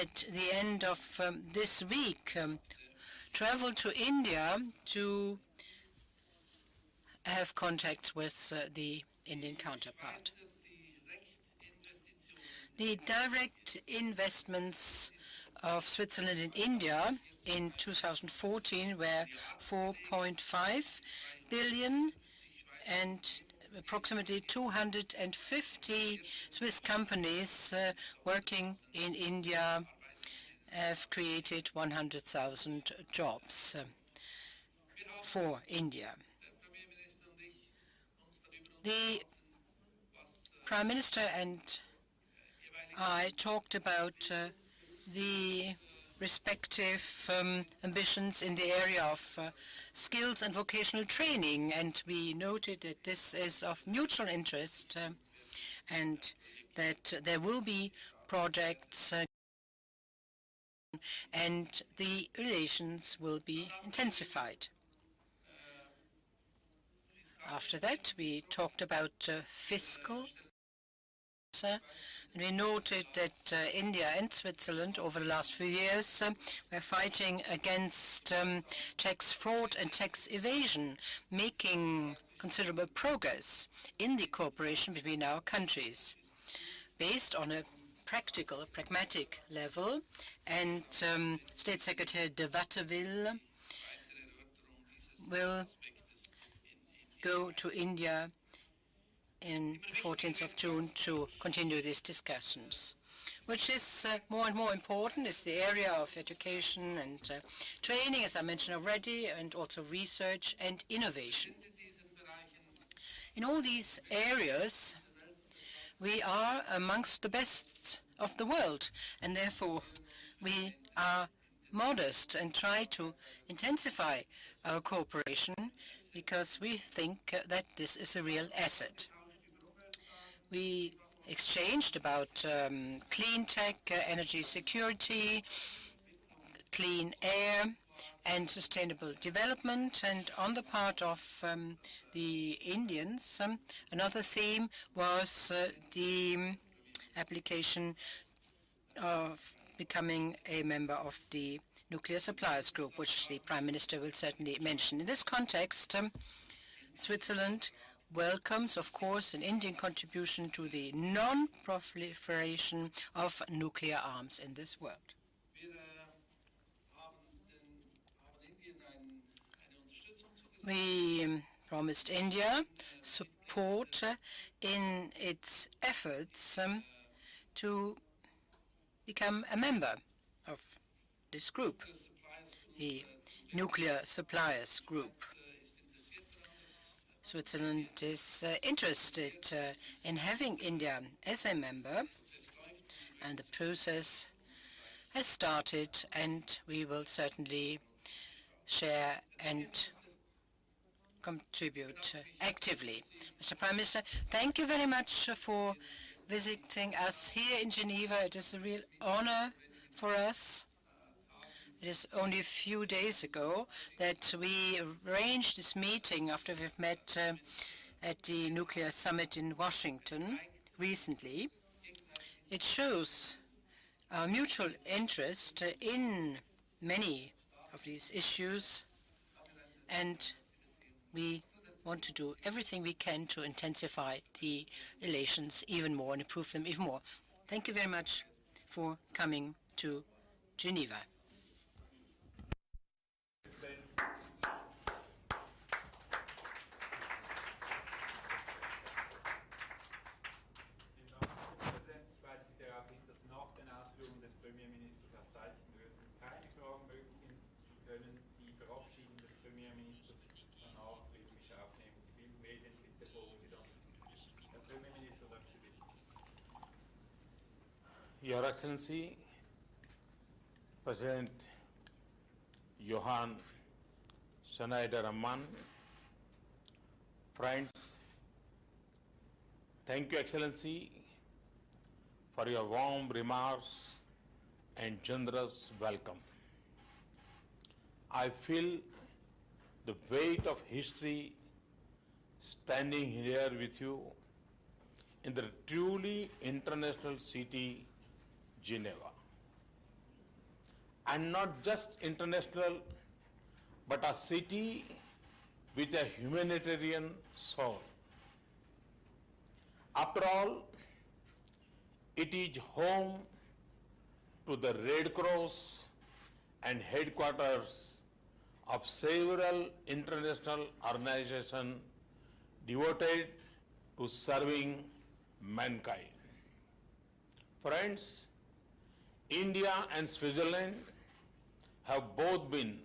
at the end of this week, travel to India to have contacts with the Indian counterpart. The direct investments of Switzerland in India in 2014 were 4.5 billion, and approximately 250 Swiss companies working in India have created 100,000 jobs for India. The Prime Minister and I talked about the respective ambitions in the area of skills and vocational training, and we noted that this is of mutual interest and that there will be projects and the relations will be intensified. After that, we talked about fiscal, and we noted that India and Switzerland over the last few years were fighting against tax fraud and tax evasion, making considerable progress in the cooperation between our countries, based on a practical, pragmatic level. And State Secretary de Watteville will go to India in the 14th of June to continue these discussions. Which is more and more important is the area of education and training, as I mentioned already, and also research and innovation. In all these areas, we are amongst the best of the world, and therefore we are modest and try to intensify our cooperation because we think that this is a real asset. We exchanged about clean tech, energy security, clean air, and sustainable development. And on the part of the Indians, another theme was the application of becoming a member of the Nuclear Suppliers Group, which the Prime Minister will certainly mention. In this context, Switzerland welcomes, of course, an Indian contribution to the non-proliferation of nuclear arms in this world. We promised India support in its efforts to become a member of this group, the Nuclear Suppliers Group. Switzerland is interested in having India as a member, and the process has started, and we will certainly share and contribute actively. Mr. Prime Minister, thank you very much for visiting us here in Geneva. It is a real honor for us. It is only a few days ago that we arranged this meeting after we've met at the Nuclear Summit in Washington recently. It shows our mutual interest in many of these issues, and we want to do everything we can to intensify the relations even more and improve them even more. Thank you very much for coming to Geneva. Your Excellency, President Johann Schneider-Ammann, friends, thank you, Excellency, for your warm remarks and generous welcome. I feel the weight of history standing here with you in the truly international city, Geneva. and not just international, but a city with a humanitarian soul. After all, it is home to the Red Cross and headquarters of several international organizations devoted to serving mankind. Friends, India and Switzerland have both been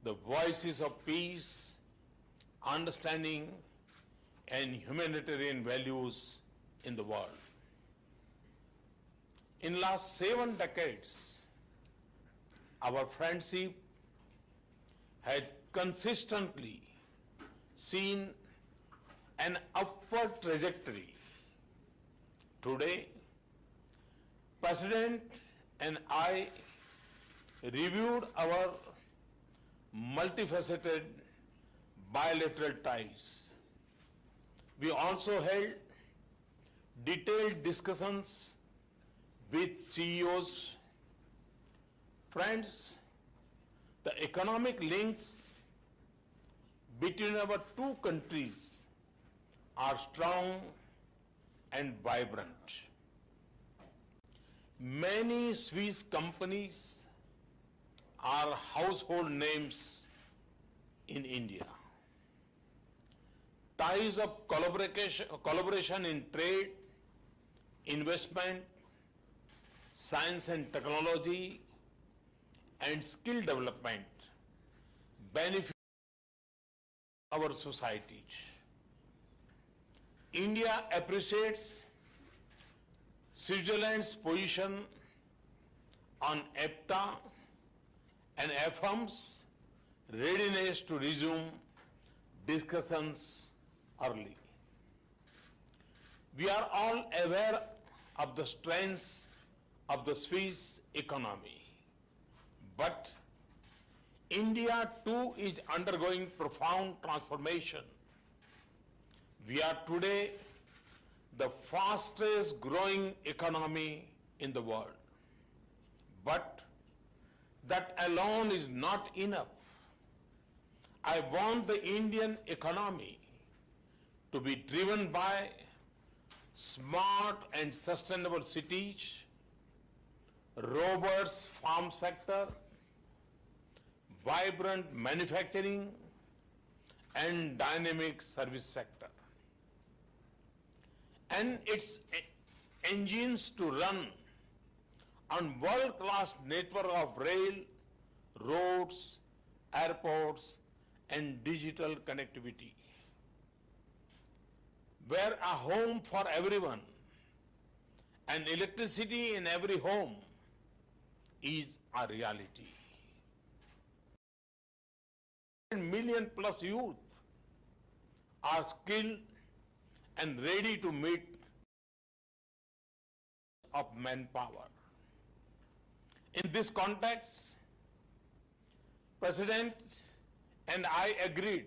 the voices of peace, understanding, and humanitarian values in the world. In last 7 decades, our friendship had consistently seen an upward trajectory. Today, President and I reviewed our multifaceted bilateral ties. We also held detailed discussions with CEOs. Friends, the economic links between our two countries are strong and vibrant. Many Swiss companies are household names in India. Ties of collaboration in trade, investment, science and technology, and skill development benefit our societies. India appreciates Switzerland's position on EFTA and affirms readiness to resume discussions early. We are all aware of the strengths of the Swiss economy, but India too is undergoing profound transformation. We are today the fastest growing economy in the world. But that alone is not enough. I want the Indian economy to be driven by smart and sustainable cities, robust farm sector, vibrant manufacturing, and dynamic service sector. And its engines to run on world-class network of rail, roads, airports, and digital connectivity, where a home for everyone and electricity in every home is a reality. Million plus youth are skilled and ready to meet of manpower. In this context, President and I agreed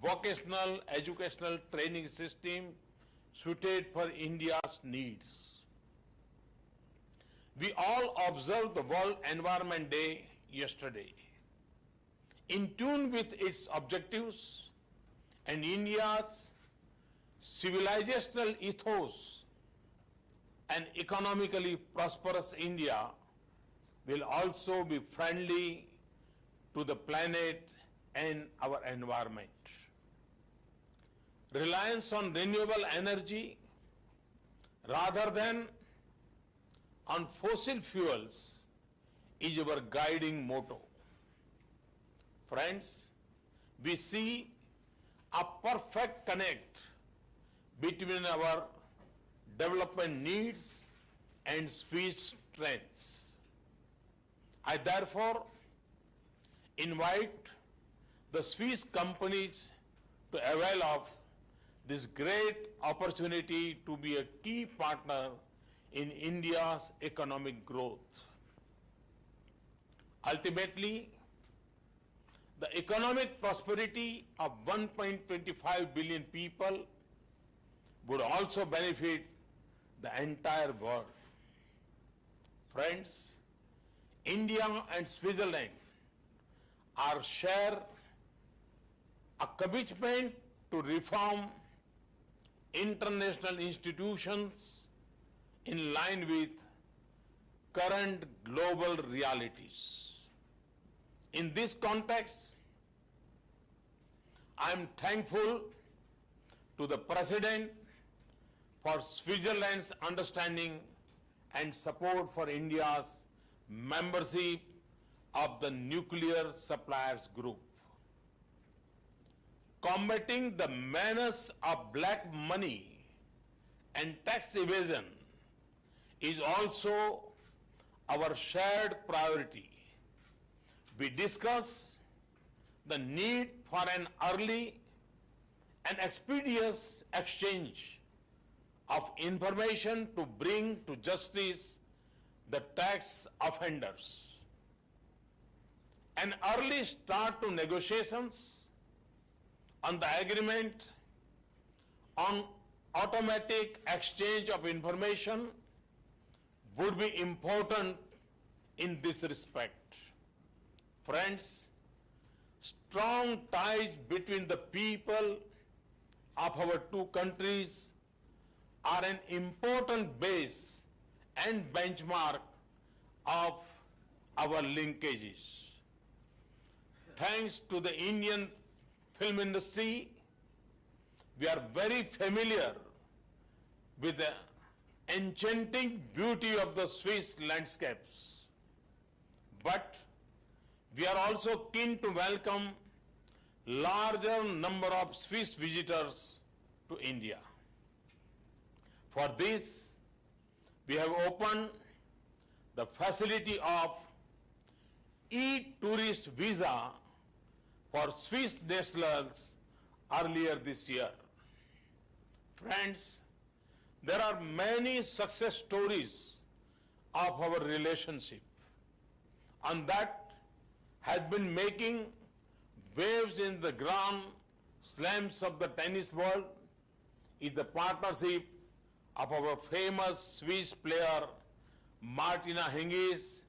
vocational educational training system suited for India's needs. We all observed the World Environment Day yesterday. In tune with its objectives and India's civilizational ethos, an economically prosperous India will also be friendly to the planet and our environment. Reliance on renewable energy rather than on fossil fuels is our guiding motto. Friends, we see a perfect connect between our development needs and Swiss strengths. I therefore invite the Swiss companies to avail of this great opportunity to be a key partner in India's economic growth. Ultimately, the economic prosperity of 1.25 billion people would also benefit the entire world. Friends, India and Switzerland are share a commitment to reform international institutions in line with current global realities. In this context, I am thankful to the President for Switzerland's understanding and support for India's membership of the Nuclear Suppliers Group. Combating the menace of black money and tax evasion is also our shared priority. We discuss the need for an early and expeditious exchange of information to bring to justice the tax offenders. An early start to negotiations on the agreement on automatic exchange of information would be important in this respect. Friends, strong ties between the people of our two countries are an important base and benchmark of our linkages. Thanks to the Indian film industry, we are very familiar with the enchanting beauty of the Swiss landscapes. But we are also keen to welcome larger number of Swiss visitors to India. For this, we have opened the facility of e-tourist visa for Swiss nationals earlier this year. Friends, there are many success stories of our relationship, and that has been making waves in the grand slams of the tennis world is the partnership of our famous Swiss player Martina Hingis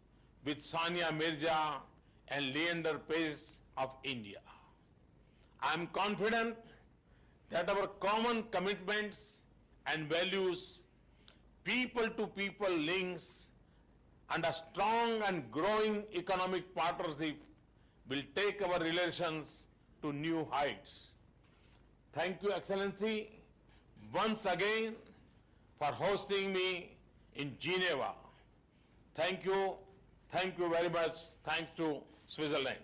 with Sania Mirza and Leander Paes of India. I am confident that our common commitments and values, people-to-people links, and a strong and growing economic partnership will take our relations to new heights. Thank you, Excellency, once again for hosting me in Geneva. Thank you very much. Thanks to Switzerland.